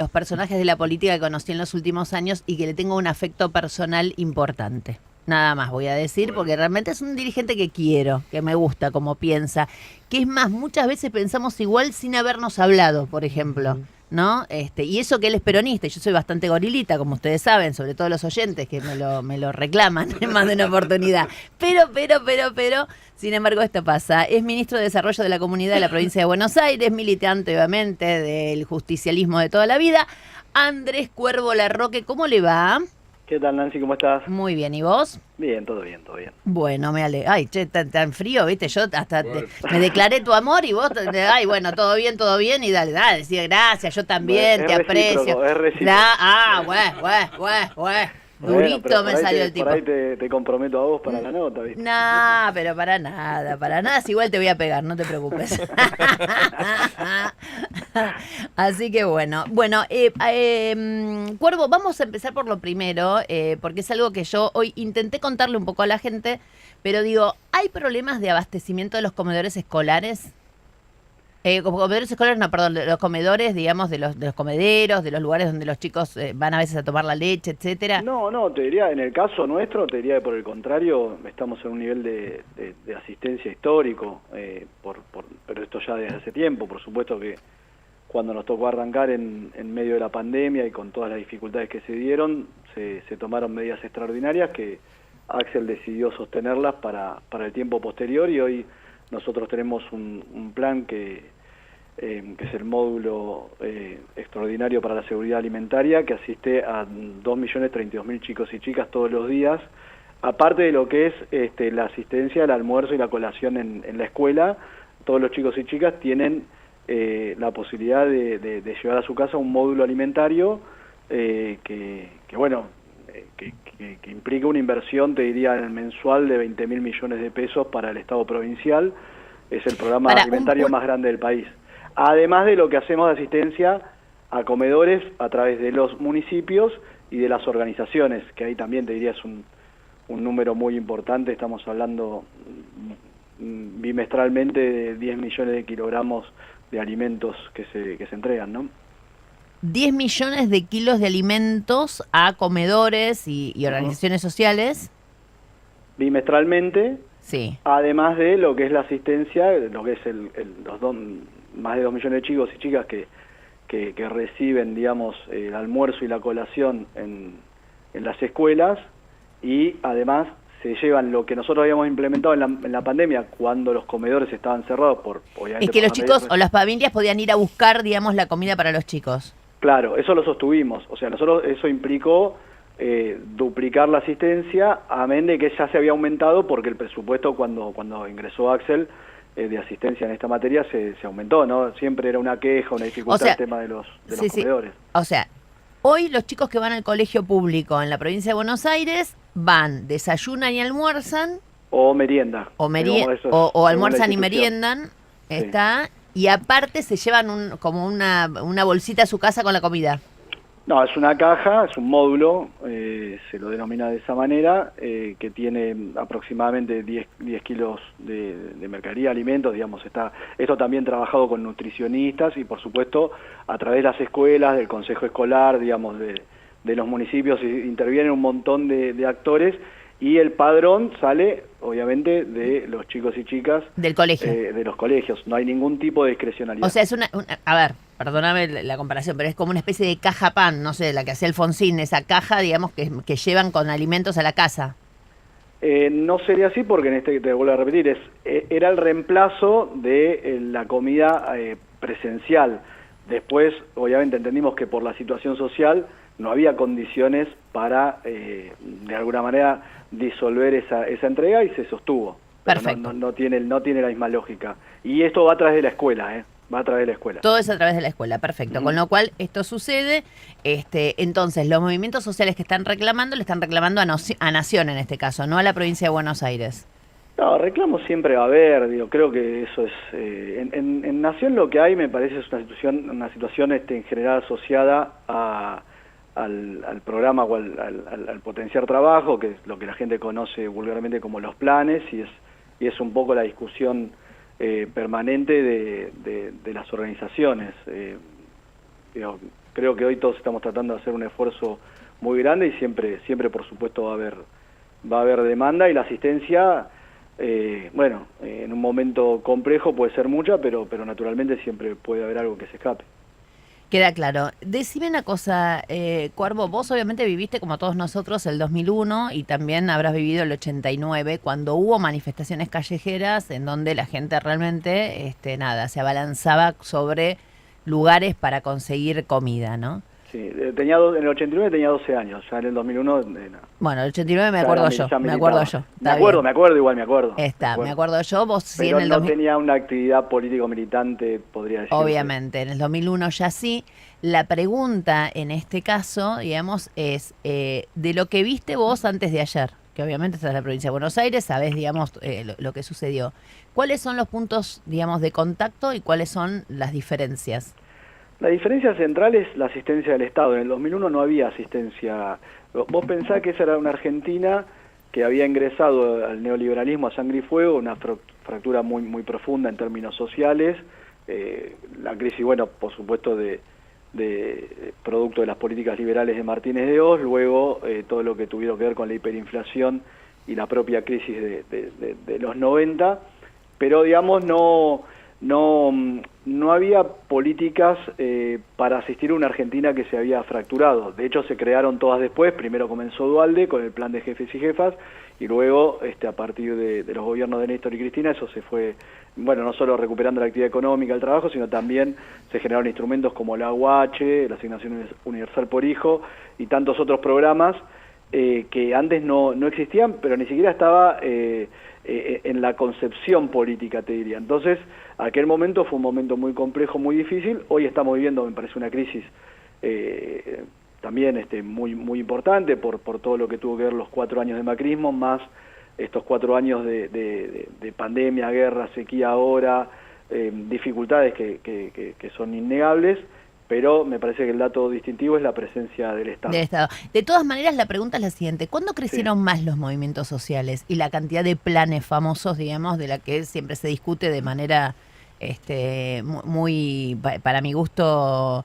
los personajes de la política que conocí en los últimos años y que le tengo un afecto personal importante. Nada más voy a decir, Bueno, porque realmente es un dirigente que quiero, que me gusta como piensa. Que es más, muchas veces pensamos igual sin habernos hablado, por ejemplo, ujú. ¿no? Y eso que él es peronista, y yo soy bastante gorilita, como ustedes saben, sobre todo los oyentes que me lo reclaman en más de una oportunidad. Pero, sin embargo, esto pasa. Es ministro de Desarrollo de la Comunidad de la provincia de Buenos Aires, militante, obviamente, del justicialismo de toda la vida. Andrés Cuervo Larroque, ¿cómo le va? ¿Qué tal, Nancy? ¿Cómo estás? Muy bien, ¿y vos? Bien, todo bien, todo bien. Bueno, me alegro. Ay, che, tan frío, ¿viste? Yo hasta me declaré tu amor y vos, ay, bueno, todo bien, y dale, decía gracias, yo Bueno, también, es te aprecio. recíproco, es recíproco. Güey. Bueno, pero Durito me salió el por tipo. ahí te comprometo a vos para la nota, ¿viste? No, pero para nada, si igual te voy a pegar, no te preocupes. Así que bueno, Cuervo, vamos a empezar por lo primero, porque es algo que yo hoy intenté contarle un poco a la gente, pero digo, ¿hay problemas de abastecimiento de los comedores escolares? Comedores escolares, no, perdón, de los comedores, digamos, de los comederos, de los lugares donde los chicos van a veces a tomar la leche, etcétera. No, te diría, en el caso nuestro, te diría que por el contrario, estamos en un nivel de asistencia histórico, pero esto ya desde hace tiempo. Por supuesto que cuando nos tocó arrancar en medio de la pandemia y con todas las dificultades que se dieron, se tomaron medidas extraordinarias que Axel decidió sostenerlas para el tiempo posterior, y hoy nosotros tenemos un plan que es el módulo extraordinario para la seguridad alimentaria, que asiste a 2.032.000 chicos y chicas todos los días, aparte de lo que es la asistencia al almuerzo y la colación en la escuela. Todos los chicos y chicas tienen la posibilidad de llevar a su casa un módulo alimentario que implica una inversión, te diría, mensual de 20.000 millones de pesos para el Estado provincial. Es el programa alimentario más grande del país. Además de lo que hacemos de asistencia a comedores a través de los municipios y de las organizaciones, que ahí también te diría es un número muy importante. Estamos hablando bimestralmente de 10 millones de kilogramos de alimentos que se entregan, ¿no? 10 millones de kilos de alimentos a comedores y organizaciones sociales. Bimestralmente, Sí. además de lo que es la asistencia, lo que es más de 2 millones de chicos y chicas que reciben, digamos, el almuerzo y la colación en las escuelas, y además se llevan lo que nosotros habíamos implementado en la pandemia, cuando los comedores estaban cerrados obviamente, Es que por los las medidas. chicos o las familias podían ir a buscar, digamos, la comida para los chicos. Claro, eso lo sostuvimos. O sea, nosotros eso implicó duplicar la asistencia, amén de que ya se había aumentado, porque el presupuesto cuando ingresó Axel de asistencia en esta materia se aumentó, ¿no? Siempre era una queja, una dificultad, el tema de los comedores. O sea, hoy los chicos que van al colegio público en la provincia de Buenos Aires van, desayunan y almuerzan. O merienda. O almuerzan y meriendan, Sí. y aparte se llevan como una bolsita a su casa con la comida. No, es una caja, es un módulo, se lo denomina de esa manera, que tiene aproximadamente 10 kilos de mercadería, alimentos, digamos. Esto también trabajado con nutricionistas y, por supuesto, a través de las escuelas, del consejo escolar, digamos, de los municipios, intervienen un montón de actores, y el padrón sale, obviamente, de los chicos y chicas del colegio, de los colegios. No hay ningún tipo de discrecionalidad. O sea, es a ver, perdóname la comparación, pero es como una especie de caja pan, no sé, la que hacía Alfonsín, esa caja, digamos, que llevan con alimentos a la casa. No sería así, porque te vuelvo a repetir, era el reemplazo de la comida presencial. Después, obviamente, entendimos que por la situación social no había condiciones para, de alguna manera, disolver esa entrega, y se sostuvo. Perfecto. No tiene la misma lógica. Y esto va a través de la escuela, va a través de la escuela. Todo es a través de la escuela, perfecto. Con lo cual, esto sucede. Entonces, los movimientos sociales que están reclamando, le están reclamando a Nación en este caso, no a la provincia de Buenos Aires. No, reclamos siempre va a haber, creo que eso es... en Nación lo que hay, me parece, es una situación en general asociada al programa o al potenciar trabajo, que es lo que la gente conoce vulgarmente como los planes, y es un poco la discusión permanente de las organizaciones. Creo creo que hoy todos estamos tratando de hacer un esfuerzo muy grande y siempre por supuesto va a haber demanda, y la asistencia, en un momento complejo puede ser mucha, pero naturalmente siempre puede haber algo que se escape. Queda claro. Decime una cosa, Cuervo, vos obviamente viviste como todos nosotros el 2001 y también habrás vivido el 89, cuando hubo manifestaciones callejeras en donde la gente realmente, se abalanzaba sobre lugares para conseguir comida, ¿no? Sí, en el 89 tenía 12 años, ya en el 2001... no. Bueno, el 89 me acuerdo yo, me acuerdo yo. Me acuerdo. Me acuerdo yo, vos sí pero en el no 2000... tenía una actividad político-militante, podría decir. Obviamente, en el 2001 ya sí. La pregunta en este caso, digamos, es de lo que viste vos antes de ayer, que obviamente estás en la provincia de Buenos Aires, sabés, digamos, lo que sucedió. ¿Cuáles son los puntos, digamos, de contacto y cuáles son las diferencias? La diferencia central es la asistencia del Estado. En el 2001 no había asistencia. Vos pensás que esa era una Argentina que había ingresado al neoliberalismo a sangre y fuego, una fractura muy profunda en términos sociales. La crisis, por supuesto, de producto de las políticas liberales de Martínez de Oz, luego todo lo que tuvieron que ver con la hiperinflación y la propia crisis de los 90, pero digamos no había políticas para asistir a una Argentina que se había fracturado. De hecho, se crearon todas después. Primero comenzó Duhalde con el plan de jefes y jefas, y luego, a partir de los gobiernos de Néstor y Cristina, eso se fue, no solo recuperando la actividad económica, el trabajo, sino también se generaron instrumentos como la UH, la Asignación Universal por Hijo, y tantos otros programas que antes no existían, pero ni siquiera estaba en la concepción política, te diría. Entonces, aquel momento fue un momento muy complejo, muy difícil. Hoy estamos viviendo, me parece, una crisis también muy importante por todo lo que tuvo que ver los 4 años de macrismo, más estos 4 años de pandemia, guerra, sequía ahora, dificultades que son innegables. Pero me parece que el dato distintivo es la presencia del Estado. De todas maneras, la pregunta es la siguiente. ¿Cuándo crecieron más los movimientos sociales y la cantidad de planes famosos, digamos, de la que siempre se discute de manera muy, para mi gusto,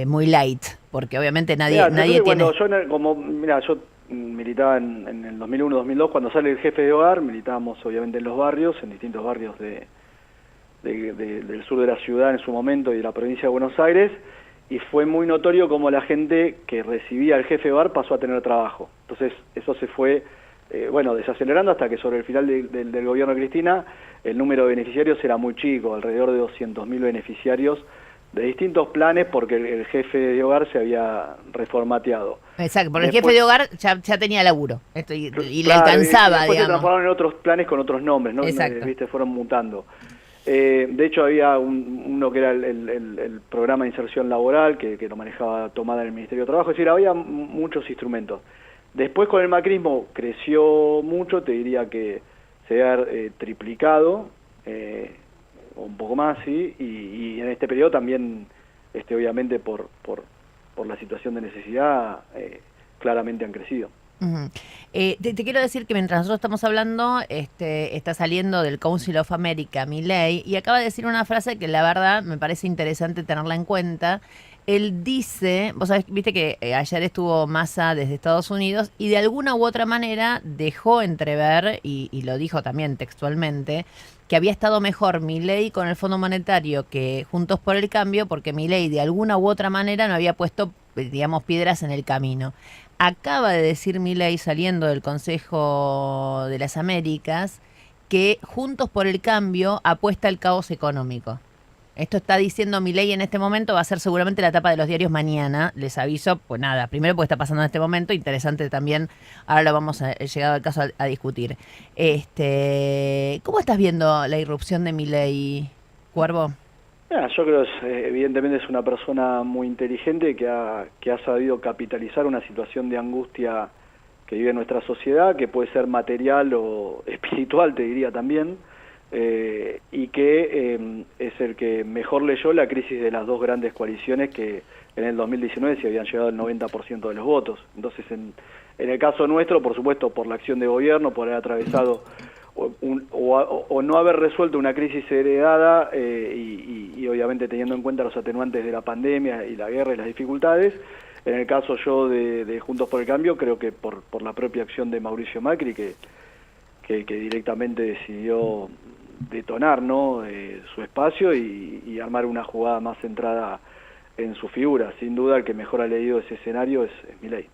muy light? Porque obviamente nadie tiene... Yo militaba en el 2001-2002, cuando sale el jefe de hogar, militábamos obviamente en los barrios, en distintos barrios del sur de la ciudad en su momento y de la provincia de Buenos Aires, y fue muy notorio como la gente que recibía al jefe de hogar pasó a tener trabajo. Entonces eso se fue desacelerando hasta que sobre el final del gobierno de Cristina el número de beneficiarios era muy chico, alrededor de 200.000 beneficiarios de distintos planes, porque el jefe de hogar se había reformateado. Exacto, porque el jefe de hogar ya tenía laburo y le alcanzaba, después digamos. Se transformaron en otros planes con otros nombres, ¿no? Exacto. Fueron mutando. De hecho había uno que era el programa de inserción laboral que lo manejaba Tomada en el Ministerio de Trabajo, es decir, había muchos instrumentos. Después con el macrismo creció mucho, te diría que se ha triplicado, o un poco más, sí, y en este periodo también, obviamente por la situación de necesidad, claramente han crecido. Uh-huh. Te quiero decir que mientras nosotros estamos hablando, está saliendo del Council of America Milei, y acaba de decir una frase que la verdad me parece interesante tenerla en cuenta. Él dice, vos sabés, viste que ayer estuvo Massa desde Estados Unidos y de alguna u otra manera dejó entrever, y lo dijo también textualmente, que había estado mejor Milei con el Fondo Monetario que Juntos por el Cambio, porque Milei de alguna u otra manera no había puesto, digamos, piedras en el camino. Acaba de decir Milei, saliendo del Consejo de las Américas, que Juntos por el Cambio apuesta al caos económico. Esto está diciendo Milei en este momento, va a ser seguramente la tapa de los diarios mañana. Les aviso, pues nada, primero porque está pasando en este momento, interesante también, ahora lo vamos llegado al caso a discutir. ¿Cómo estás viendo la irrupción de Milei, Cuervo? Yo creo que evidentemente es una persona muy inteligente que ha sabido capitalizar una situación de angustia que vive nuestra sociedad, que puede ser material o espiritual, te diría también, y que es el que mejor leyó la crisis de las dos grandes coaliciones que en el 2019 se habían llegado al 90% de los votos. Entonces, en el caso nuestro, por supuesto, por la acción de gobierno, por haber atravesado o no haber resuelto una crisis heredada y obviamente teniendo en cuenta los atenuantes de la pandemia y la guerra y las dificultades. En el caso yo de Juntos por el Cambio, creo que por la propia acción de Mauricio Macri, que directamente decidió detonar, ¿no?, su espacio y armar una jugada más centrada en su figura. Sin duda el que mejor ha leído ese escenario es Milei.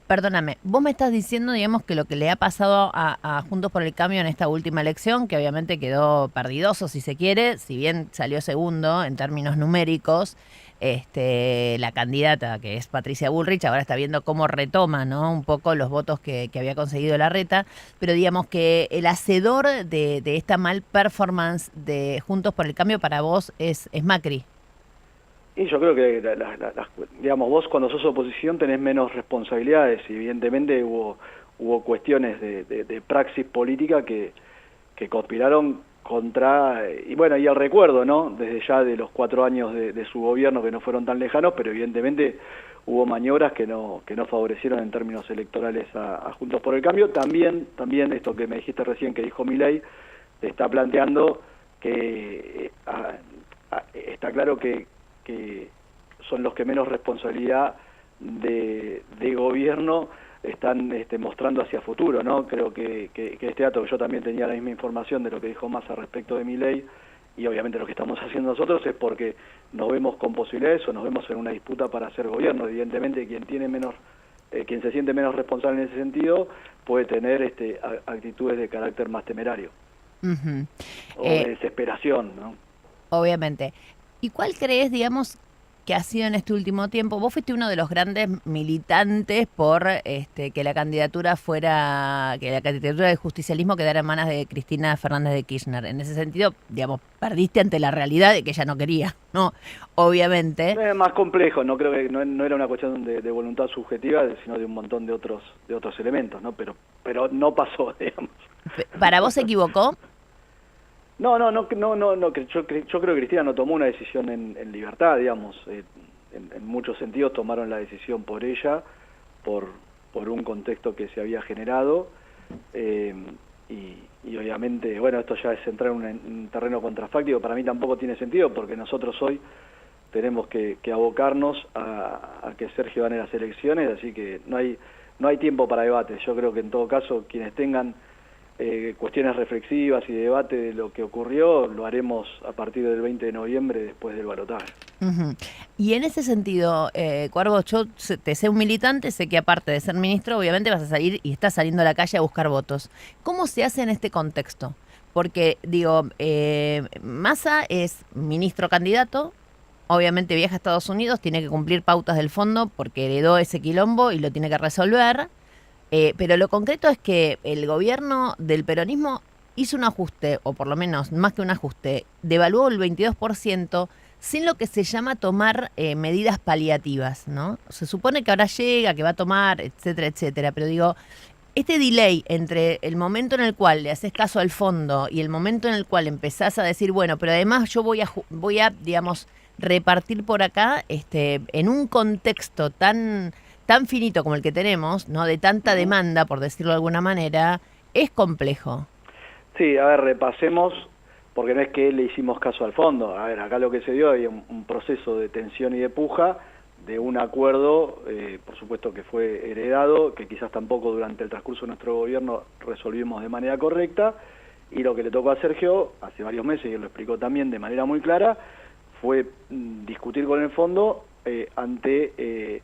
Perdóname, vos me estás diciendo, digamos, que lo que le ha pasado a Juntos por el Cambio en esta última elección, que obviamente quedó perdidoso, si se quiere, si bien salió segundo en términos numéricos, la candidata, que es Patricia Bullrich, ahora está viendo cómo retoma, ¿no?, un poco los votos que había conseguido Larreta, pero digamos que el hacedor de esta mal performance de Juntos por el Cambio para vos es Macri. Y yo creo que, digamos, vos cuando sos oposición tenés menos responsabilidades y evidentemente hubo cuestiones de praxis política que conspiraron contra, y bueno, y el recuerdo, ¿no?, desde ya de los 4 años de su gobierno que no fueron tan lejanos, pero evidentemente hubo maniobras que no favorecieron en términos electorales a Juntos por el Cambio. También esto que me dijiste recién que dijo Milei, está planteando que está claro que son los que menos responsabilidad de gobierno están mostrando hacia futuro, ¿no? Creo que este dato, yo también tenía la misma información de lo que dijo Massa respecto de Milei, y obviamente lo que estamos haciendo nosotros es porque nos vemos con posibilidades o nos vemos en una disputa para hacer gobierno. Evidentemente quien se siente menos responsable en ese sentido puede tener actitudes de carácter más temerario. Uh-huh. O de desesperación, ¿no? Obviamente. ¿Y cuál crees, digamos, que ha sido en este último tiempo? Vos fuiste uno de los grandes militantes por que la candidatura del justicialismo quedara en manos de Cristina Fernández de Kirchner. En ese sentido, digamos, perdiste ante la realidad de que ella no quería, ¿no? Obviamente. Es más complejo, no creo que no era una cuestión de voluntad subjetiva, sino de un montón de otros elementos, ¿no? Pero no pasó, digamos. ¿Para vos se equivocó? No, yo creo que Cristina no tomó una decisión en libertad, digamos. En muchos sentidos tomaron la decisión por ella, por un contexto que se había generado, y obviamente, bueno, esto ya es entrar en un terreno contrafáctico. Para mí tampoco tiene sentido, porque nosotros hoy tenemos que abocarnos a que Sergio gane las elecciones, así que no hay tiempo para debate. Yo creo que en todo caso quienes tengan cuestiones reflexivas y debate de lo que ocurrió, lo haremos a partir del 20 de noviembre después del balotaje. Uh-huh. Y en ese sentido, Cuervo, yo te sé un militante, sé que aparte de ser ministro, obviamente vas a salir y estás saliendo a la calle a buscar votos. ¿Cómo se hace en este contexto? Porque, digo, Massa es ministro candidato, obviamente viaja a Estados Unidos, tiene que cumplir pautas del fondo porque heredó ese quilombo y lo tiene que resolver. Pero lo concreto es que el gobierno del peronismo hizo un ajuste, o por lo menos más que un ajuste, devaluó el 22% sin lo que se llama tomar medidas paliativas, ¿no? Se supone que ahora llega, que va a tomar, etcétera, etcétera, pero digo, este delay entre el momento en el cual le haces caso al fondo y el momento en el cual empezás a decir, bueno, pero además yo voy a digamos, repartir por acá, en un contexto tan finito como el que tenemos, ¿no?, de tanta demanda, por decirlo de alguna manera, es complejo. Sí, a ver, repasemos, porque no es que le hicimos caso al fondo. A ver, acá lo que se dio hay un proceso de tensión y de puja, de un acuerdo, por supuesto que fue heredado, que quizás tampoco durante el transcurso de nuestro gobierno resolvimos de manera correcta, y lo que le tocó a Sergio hace varios meses, y él lo explicó también de manera muy clara, fue discutir con el fondo ante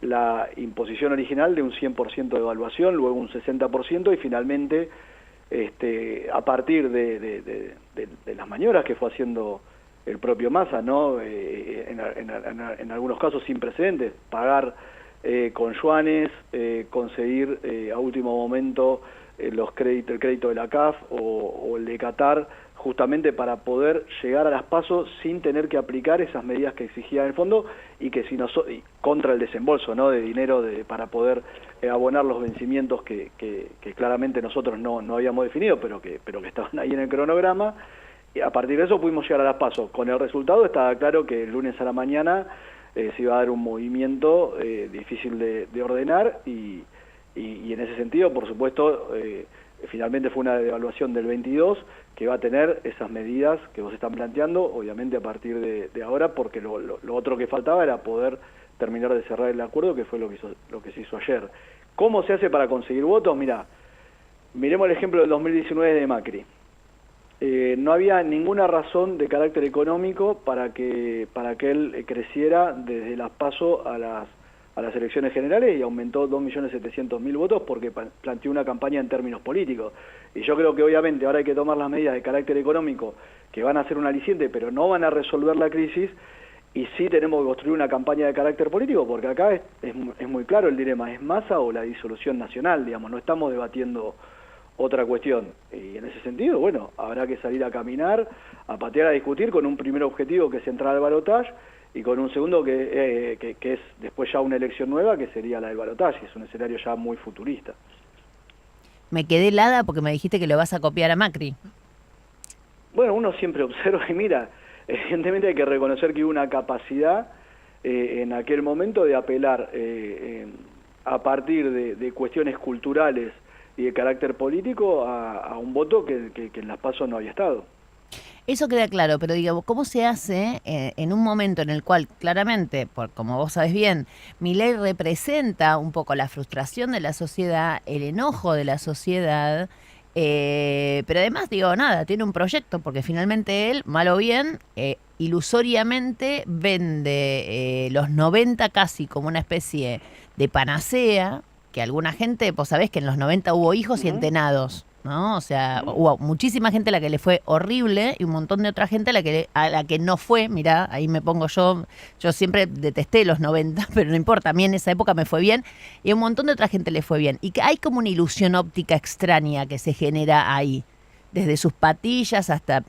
la imposición original de un 100% de evaluación, luego un 60%, y finalmente, a partir de las maniobras que fue haciendo el propio Massa, ¿no? En algunos casos sin precedentes, pagar con yuanes, conseguir a último momento el crédito de la CAF o el de Qatar, justamente para poder llegar a las PASO sin tener que aplicar esas medidas que exigía el fondo y que contra el desembolso, ¿no?, de dinero para poder abonar los vencimientos que claramente nosotros no habíamos definido, pero que estaban ahí en el cronograma. Y a partir de eso pudimos llegar a las PASO. Con el resultado estaba claro que el lunes a la mañana se iba a dar un movimiento difícil de ordenar y en ese sentido, por supuesto, finalmente fue una devaluación del 22 que va a tener esas medidas que vos están planteando, obviamente a partir de ahora, porque lo otro que faltaba era poder terminar de cerrar el acuerdo, que fue lo que se hizo ayer. ¿Cómo se hace para conseguir votos? Miremos el ejemplo del 2019 de Macri. No había ninguna razón de carácter económico para que él creciera desde las PASO a las elecciones generales y aumentó 2.700.000 votos porque planteó una campaña en términos políticos. Y yo creo que obviamente ahora hay que tomar las medidas de carácter económico que van a ser un aliciente, pero no van a resolver la crisis, y sí tenemos que construir una campaña de carácter político, porque acá es muy claro el dilema, ¿es Massa o la disolución nacional? Digamos, no estamos debatiendo otra cuestión. Y en ese sentido, bueno, habrá que salir a caminar, a patear, a discutir con un primer objetivo que es entrar al balotaje y con un segundo que es después ya una elección nueva, que sería la del balotaje. Es un escenario ya muy futurista. Me quedé helada porque me dijiste que lo vas a copiar a Macri. Bueno, uno siempre observa y mira, evidentemente hay que reconocer que hubo una capacidad en aquel momento de apelar a partir de cuestiones culturales y de carácter político a un voto que en las PASO no había estado. Eso queda claro, pero digamos, ¿cómo se hace en un momento en el cual claramente, como vos sabés bien, Milei representa un poco la frustración de la sociedad, el enojo de la sociedad, pero además, tiene un proyecto, porque finalmente él, mal o bien, ilusoriamente vende los 90 casi como una especie de panacea, que alguna gente, vos sabés que en los 90 hubo hijos y entenados, ¿no? O sea, hubo muchísima gente a la que le fue horrible y un montón de otra gente a la que no fue. Mirá, ahí me pongo yo siempre detesté los 90, pero no importa, a mí en esa época me fue bien y a un montón de otra gente le fue bien. Y que hay como una ilusión óptica extraña que se genera ahí, desde sus patillas hasta...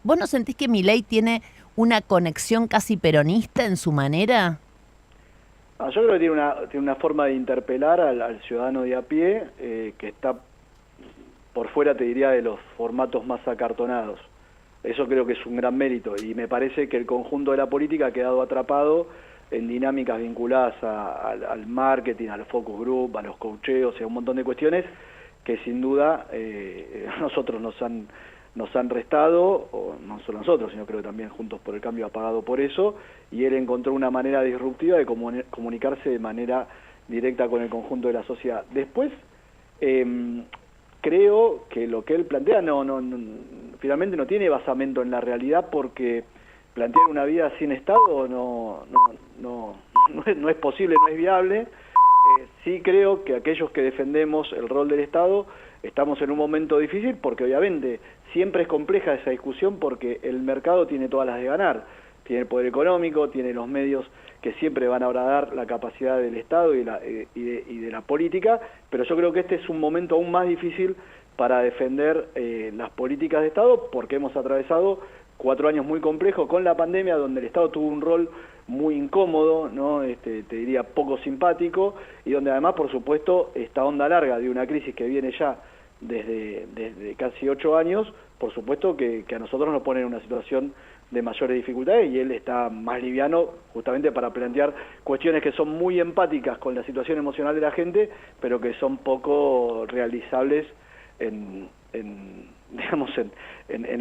¿Vos no sentís que Milei tiene una conexión casi peronista en su manera? Yo creo que tiene una forma de interpelar al ciudadano de a pie que está por fuera, te diría, de los formatos más acartonados. Eso creo que es un gran mérito y me parece que el conjunto de la política ha quedado atrapado en dinámicas vinculadas al marketing, al focus group, a los coacheos y a un montón de cuestiones que sin duda nosotros nos han restado, o no solo nosotros, sino creo que también Juntos por el Cambio ha pagado por eso, y él encontró una manera disruptiva de comunicarse de manera directa con el conjunto de la sociedad. Después, creo que lo que él plantea finalmente no tiene basamento en la realidad, porque plantear una vida sin Estado no es posible, no es viable. Sí creo que aquellos que defendemos el rol del Estado estamos en un momento difícil, porque obviamente siempre es compleja esa discusión, porque el mercado tiene todas las de ganar, tiene el poder económico, tiene los medios que siempre van a agradar la capacidad del Estado y de la política, pero yo creo que este es un momento aún más difícil para defender las políticas de Estado, porque hemos atravesado 4 años muy complejos con la pandemia, donde el Estado tuvo un rol muy incómodo, ¿no? Te diría poco simpático, y donde además, por supuesto, esta onda larga de una crisis que viene ya desde casi 8 años, por supuesto que a nosotros nos pone en una situación de mayores dificultades, y él está más liviano justamente para plantear cuestiones que son muy empáticas con la situación emocional de la gente, pero que son poco realizables en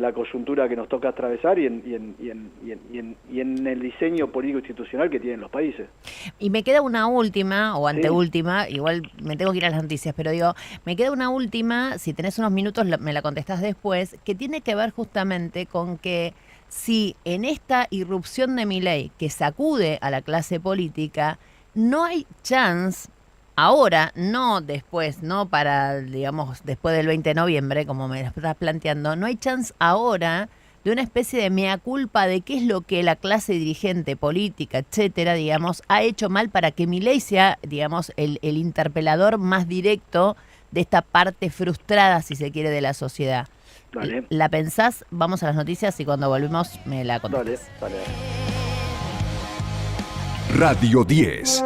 la coyuntura que nos toca atravesar y en el diseño político institucional que tienen los países. Y me queda una última, o anteúltima, igual me tengo que ir a las noticias, pero me queda una última, si tenés unos minutos me la contestás después, que tiene que ver justamente con que si en esta irrupción de Milei que sacude a la clase política, no hay chance ahora, no después, no para, digamos, después del 20 de noviembre, como me lo estás planteando, no hay chance ahora de una especie de mea culpa de qué es lo que la clase dirigente, política, etcétera, digamos, ha hecho mal para que Milei sea, digamos, el interpelador más directo de esta parte frustrada, si se quiere, de la sociedad. Dale. ¿La pensás? Vamos a las noticias y cuando volvemos me la contás. Dale. Radio 10.